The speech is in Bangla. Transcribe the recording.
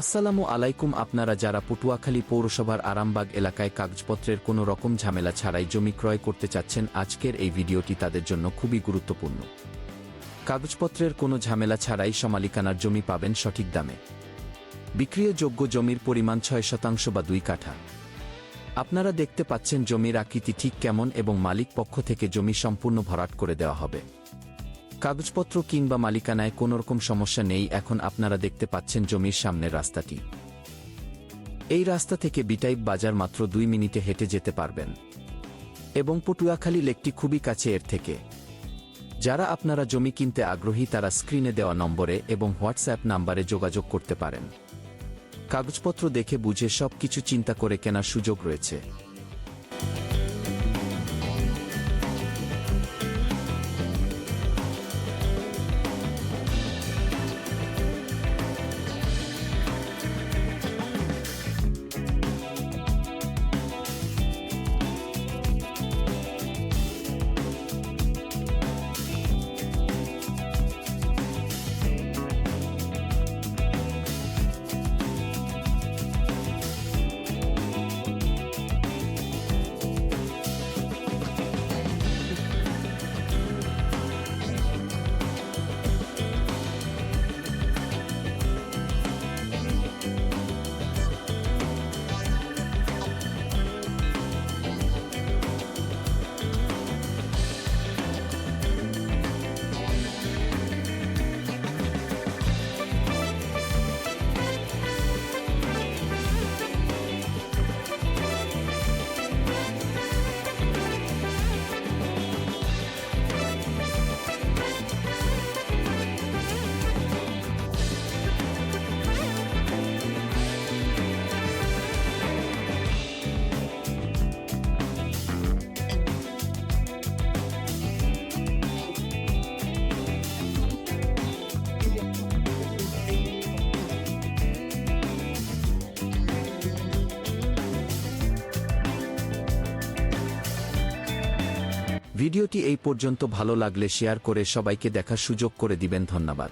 আসসালামু আলাইকুম। আপনারা যারা পটুয়াখালী পৌরসভার আরামবাগ এলাকায় কাগজপত্রের কোনো রকম ঝামেলা ছাড়াই জমি ক্রয় করতে চাচ্ছেন, আজকের এই ভিডিওটি তাদের জন্য খুবই গুরুত্বপূর্ণ। কাগজপত্রের কোনো ঝামেলা ছাড়াই সমালিকানার জমি পাবেন সঠিক দামে। বিক্রিয়যোগ্য জমির পরিমাণ 6% বা 2 কাঠা। আপনারা দেখতে পাচ্ছেন জমির আকৃতি ঠিক কেমন এবং মালিক পক্ষ থেকে জমি সম্পূর্ণ ভরাট করে দেওয়া হবে। কাগজপত্র কিংবা মালিকানায় কোনোরকম সমস্যা নেই। এখন আপনারা দেখতে পাচ্ছেন জমির সামনের রাস্তাটি। এই রাস্তা থেকে বিটাইপ বাজার মাত্র 2 মিনিটে হেঁটে যেতে পারবেন এবং পটুয়াখালী লেকটি খুবই কাছে এর থেকে। যারা আপনারা জমি কিনতে আগ্রহী তারা স্ক্রিনে দেওয়া নম্বরে এবং হোয়াটসঅ্যাপ নাম্বারে যোগাযোগ করতে পারেন। কাগজপত্র দেখে বুঝে সব কিছু চিন্তা করে কেনার সুযোগ রয়েছে। ভিডিওটি এই পর্যন্ত ভালো লাগলে শেয়ার করে সবাইকে দেখার সুযোগ করে দিবেন। ধন্যবাদ।